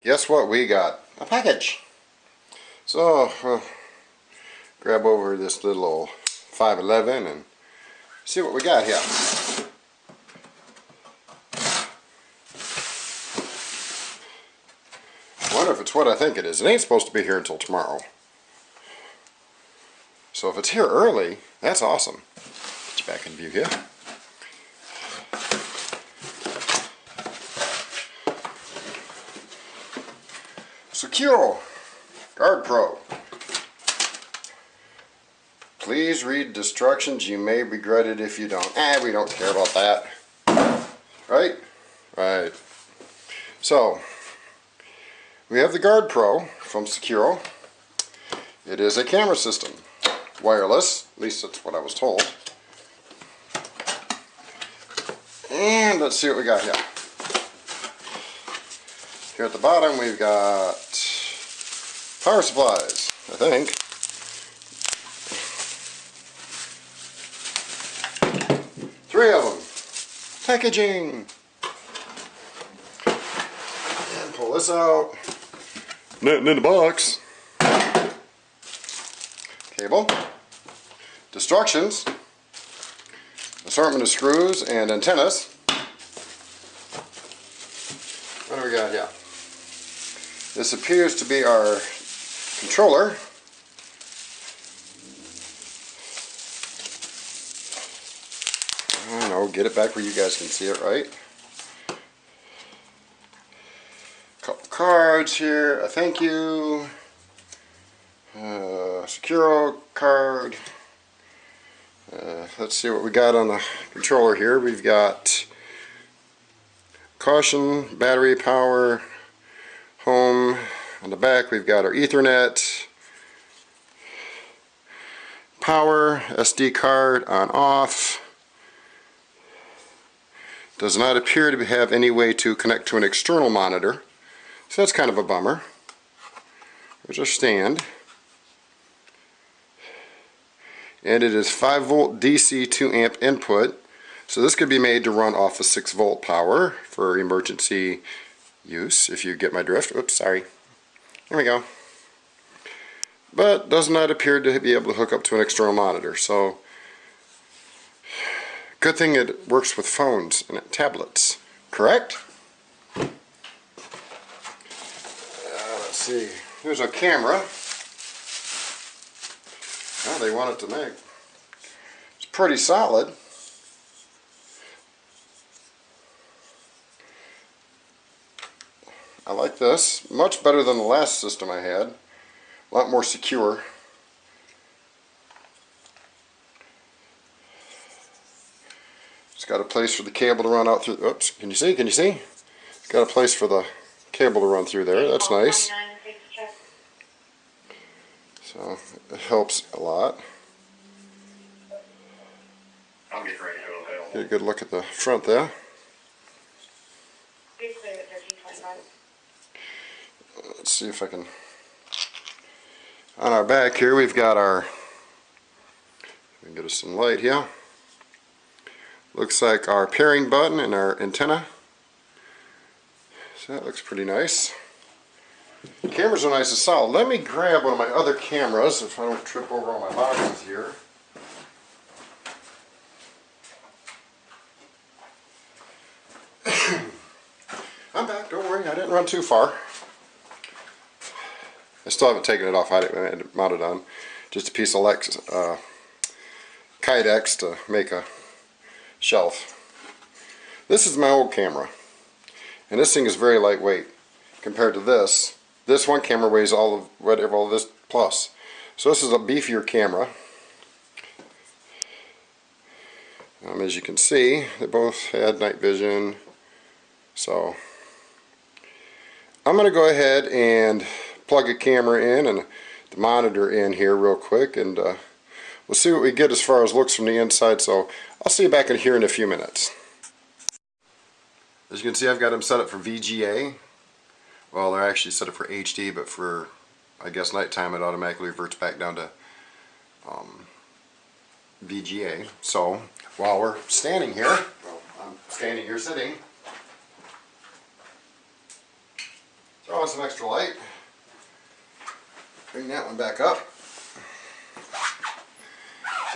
Guess what we got? A package. So, grab over this little 511 and see what we got here. I wonder if it's what I think it is. It ain't supposed to be here until tomorrow. So if it's here early, that's awesome. Get you back in view here. Sequro GuardPro. Please read instructions. You may regret it if you don't. We don't care about that. Right? Right. So, we have the GuardPro from Sequro. It is a camera system. Wireless. At least that's what I was told. And let's see what we got here. Here at the bottom we've got power supplies, I think. Three of them. Packaging. And pull this out. Nothing in the box. Cable. Instructions. Assortment of screws and antennas. What do we got here? This appears to be our controller. I don't know, get it back where you guys can see it, right? Couple cards here, a thank you, Sequro card. Let's see what we got on the controller here. We've got caution, battery, power, home. On the back we've got our Ethernet, power, SD card on off. Does not appear to have any way to connect to an external monitor, so that's kind of a bummer. There's our stand. And it is 5 volt DC 2 amp input, so this could be made to run off of 6 volt power for emergency use, if you get my drift. Oops, sorry. There we go. But does not appear to be able to hook up to an external monitor, so good thing it works with phones and tablets, correct? Let's see. Here's our camera. Well, they want it to make. It's pretty solid. I like this. Much better than the last system I had. A lot more secure. It's got a place for the cable to run out through. Oops, can you see? Can you see? It's got a place for the cable to run through there. That's nice. So it helps a lot. Get a good look at the front there. Let's see if I can. On our back here we've got our, we can get us some light here. Looks like our pairing button and our antenna. So that looks pretty nice. The cameras are nice and solid. Let me grab one of my other cameras if I don't trip over all my boxes here. I'm back, don't worry, I didn't run too far. I still haven't taken it off. I had it mounted on. Just a piece of Kydex to make a shelf. This is my old camera. And this thing is very lightweight compared to this. This one camera weighs all of this plus. So this is a beefier camera. As you can see, they both had night vision. So I'm going to go ahead and plug a camera in and the monitor in here real quick, and we'll see what we get as far as looks from the inside. So I'll see you back in here in a few minutes. As you can see, I've got them set up for VGA. Well, they're actually set up for HD, but for, I guess, nighttime it automatically reverts back down to VGA. So while we're standing here, well, I'm standing here sitting, Throw on some extra light. Bring that one back up.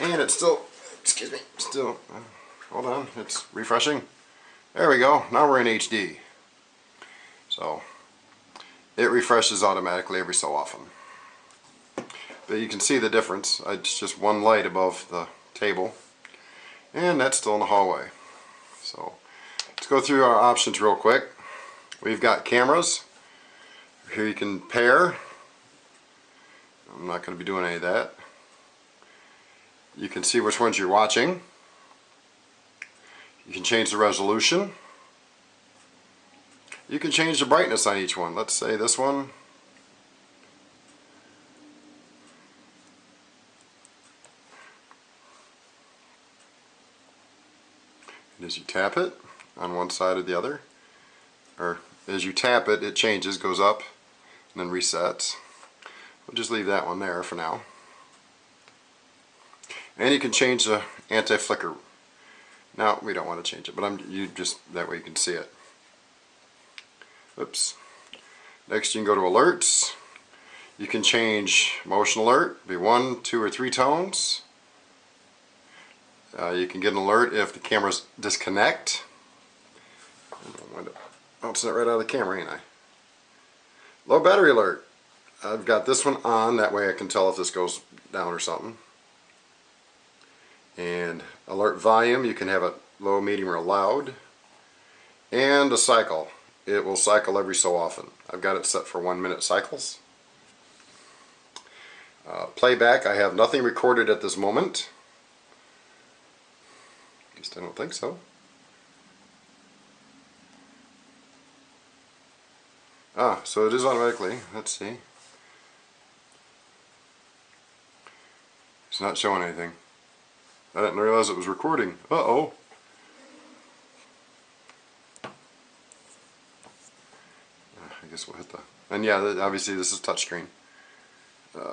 And it's still, excuse me, hold on, it's refreshing. There we go, now we're in HD. So, it refreshes automatically every so often. But you can see the difference. It's just one light above the table. And that's still in the hallway. So, let's go through our options real quick. We've got cameras. Here you can pair. I'm not going to be doing any of that. You can see which ones you're watching. You can change the resolution. You can change the brightness on each one. Let's say this one. And as you tap it on one side or the other, or as you tap it, it changes, goes up, and then resets. We'll just leave that one there for now. And you can change the anti-flicker. Now we don't want to change it, but that way you can see it. Oops. Next you can go to alerts. You can change motion alert, be 1, 2, or 3 tones. You can get an alert if the cameras disconnect. I'm bouncing it right out of the camera, ain't I? Low battery alert. I've got this one on, that way I can tell if this goes down or something. And alert volume, you can have it low, medium, or loud. And a cycle. It will cycle every so often. I've got it set for 1-minute cycles. Playback, I have nothing recorded at this moment. At least I don't think so. So it is automatically. Let's see. It's not showing anything. I didn't realize it was recording. Uh-oh. I guess we'll hit the... And yeah, obviously this is touchscreen. I'm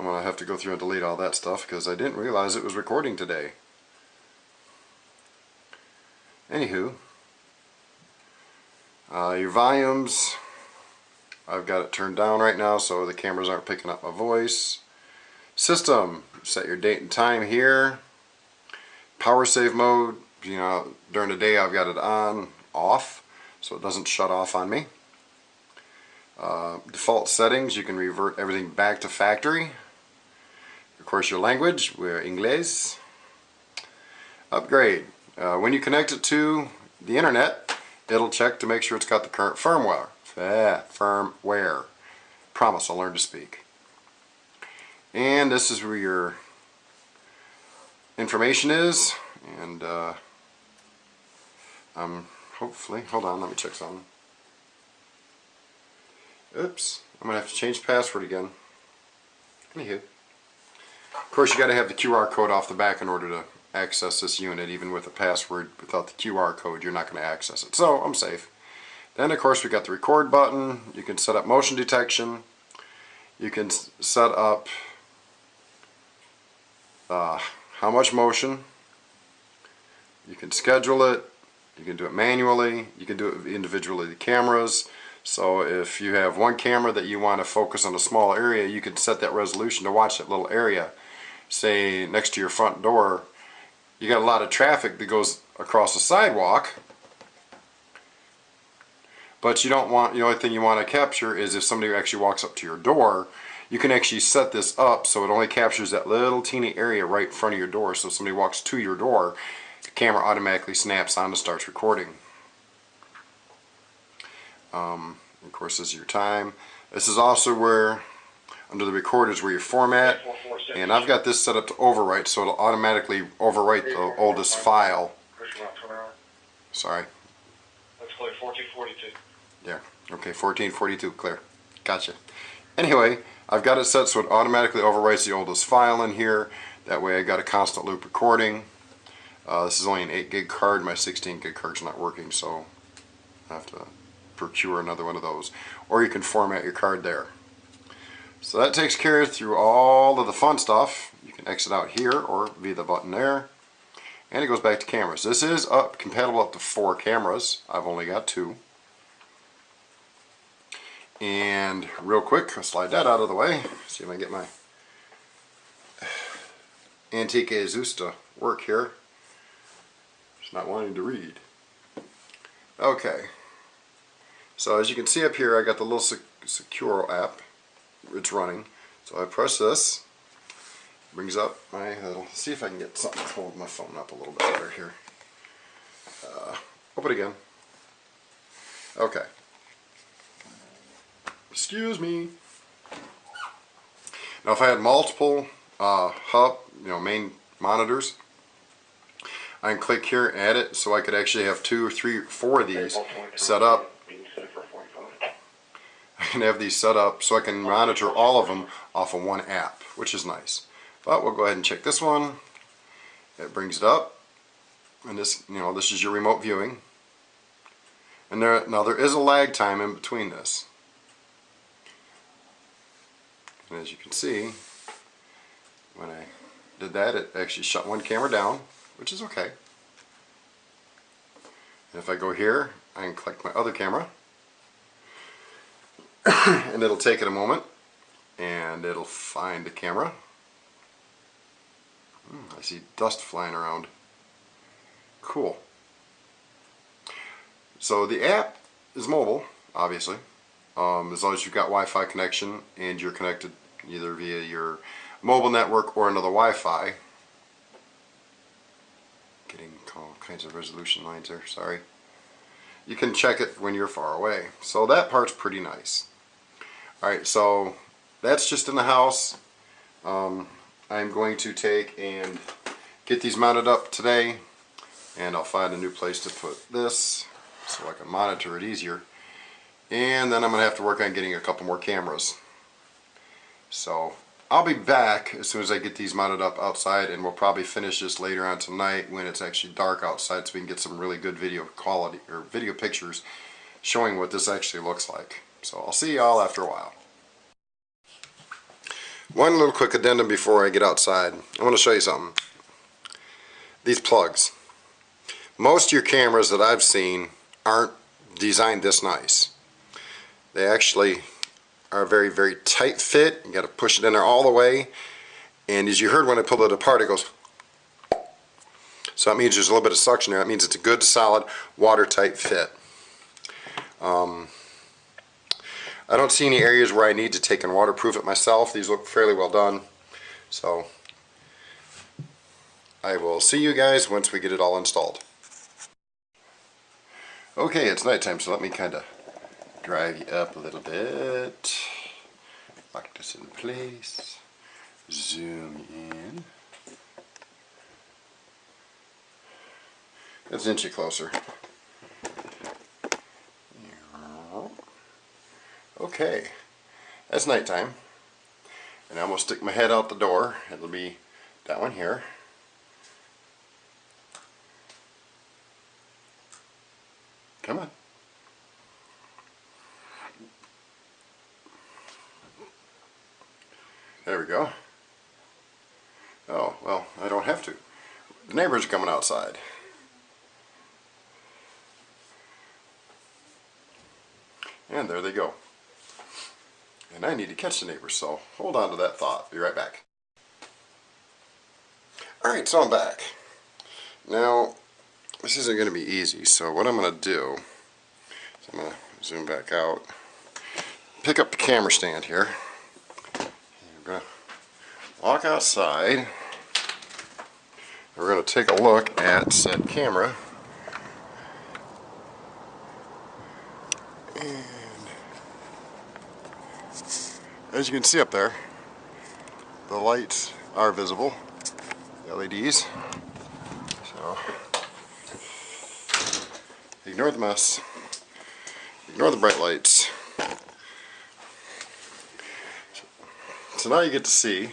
going to have to go through and delete all that stuff because I didn't realize it was recording today. Anywho, your volumes, I've got it turned down right now so the cameras aren't picking up my voice. System, set your date and time here. Power save mode, during the day I've got it on, off, so it doesn't shut off on me. Default settings, you can revert everything back to factory. Of course, your language, we're English. Upgrade, when you connect it to the internet, it'll check to make sure it's got the current firmware. Firmware. Promise I'll learn to speak. And this is where your information is, and hopefully, hold on, let me check something. Oops, I'm going to have to change the password again. Anywho. Of course, you got to have the QR code off the back in order to access this unit. Even with a password, without the QR code, you're not going to access it. So, I'm safe. Then, of course, we got the record button. You can set up motion detection. You can set up how much motion. You can schedule it. You can do it manually. You can do it individually, the cameras. So if you have one camera that you want to focus on a small area, you can set that resolution to watch that little area. Say next to your front door, you got a lot of traffic that goes across the sidewalk, but you don't want, the only thing you want to capture is if somebody actually walks up to your door. You can actually set this up so it only captures that little teeny area right in front of your door. So if somebody walks to your door, the camera automatically snaps on and starts recording. Of course, this is your time. This is also where, under the record, is where you format. And I've got this set up to overwrite, so it'll automatically overwrite the oldest file. Sorry. Let's play 1442. Yeah, okay, 1442, clear. Gotcha. Anyway, I've got it set so it automatically overwrites the oldest file in here. That way I got a constant loop recording. This is only an 8 gig card. My 16 gig card's not working, so I have to procure another one of those. Or you can format your card there. So that takes care of through all of the fun stuff. You can exit out here or via the button there. And it goes back to cameras. This is compatible up to 4 cameras. I've only got 2. And real quick, I'll slide that out of the way. See if I can get my Antique Azus to work here. It's not wanting to read. Okay. So as you can see up here, I got the little Sequro app. It's running. So I press this. Brings up my, see if I can get something to hold my phone up a little bit better here. Open again. Okay. Excuse me. Now if I had multiple main monitors, I can click here and add it, so I could actually have 2 or 3 or 4 of these set up. I can have these set up so I can monitor all of them off of one app, which is nice. But we'll go ahead and check this one. It brings it up, and this, this is your remote viewing. And there is a lag time in between this. And as you can see, when I did that, it actually shut one camera down, which is okay. And if I go here, I can click my other camera, and it'll take it a moment, and it'll find the camera. I see dust flying around. Cool. So the app is mobile, obviously, as long as you've got Wi-Fi connection and you're connected either via your mobile network or another Wi-Fi. Getting all kinds of resolution lines there, sorry. You can check it when you're far away. So that part's pretty nice. Alright, so that's just in the house. I'm going to take and get these mounted up today, and I'll find a new place to put this so I can monitor it easier. And then I'm going to have to work on getting a couple more cameras. So I'll be back as soon as I get these mounted up outside, and we'll probably finish this later on tonight when it's actually dark outside, so we can get some really good video quality or video pictures showing what this actually looks like. So I'll see y'all after a while. One little quick addendum before I get outside. I want to show you something. These plugs. Most of your cameras that I've seen aren't designed this nice. They actually are a very, very tight fit. You got to push it in there all the way, and as you heard when I pulled it apart, it goes. So that means there's a little bit of suction there. That means it's a good, solid, watertight fit. I don't see any areas where I need to take and waterproof it myself. These look fairly well done. So I will see you guys once we get it all installed. Okay, it's nighttime, so let me kind of drive you up a little bit. Lock this in place. Zoom in. Let's inch it closer. Okay, that's nighttime, and I'm going to stick my head out the door. It'll be that one here. Come on. There we go. Oh, well, I don't have to. The neighbors are coming outside. And there they go. And I need to catch the neighbors, so hold on to that thought. Be right back. Alright, so I'm back. Now, this isn't going to be easy, so what I'm going to do is I'm going to zoom back out, pick up the camera stand here. We're going to walk outside. We're going to take a look at said camera. And as you can see up there, the lights are visible, the LEDs. So ignore the mess, ignore the bright lights. So now you get to see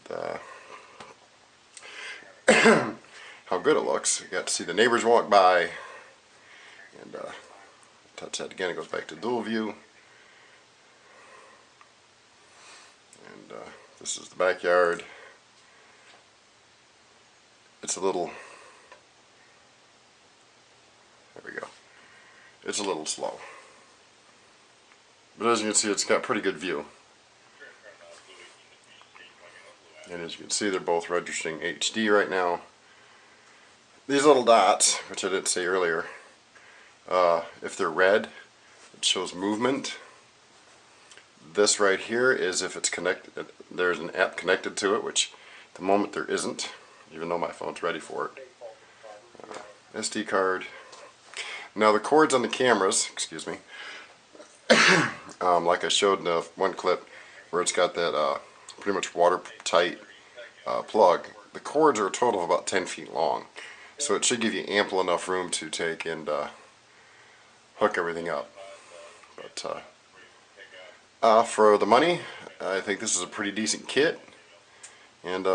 the how good it looks. You got to see the neighbors walk by, and touch that again, it goes back to dual view. And this is the backyard. It's a little, there we go. it's a little slow. But as you can see, it's got pretty good view. And as you can see, they're both registering HD right now. These little dots, which I didn't say earlier, if they're red, it shows movement. This right here is if it's connected, there's an app connected to it, which at the moment there isn't, even though my phone's ready for it. SD card. Now the cords on the cameras, excuse me, like I showed in the one clip where it's got that pretty much watertight plug, the cords are a total of about 10 feet long. So it should give you ample enough room to take and hook everything up. But for the money, I think this is a pretty decent kit, and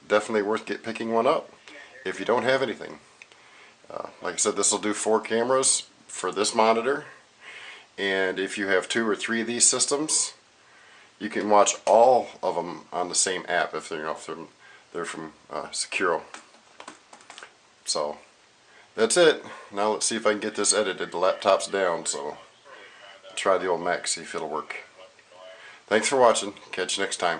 definitely worth picking one up if you don't have anything. Like I said, this will do 4 cameras for this monitor, and if you have 2 or 3 of these systems, you can watch all of them on the same app if they're, they're from Sequro. So that's it. Now let's see if I can get this edited. The laptop's down, so I'll try the old Mac, see if it'll work. Thanks for watching. Catch you next time.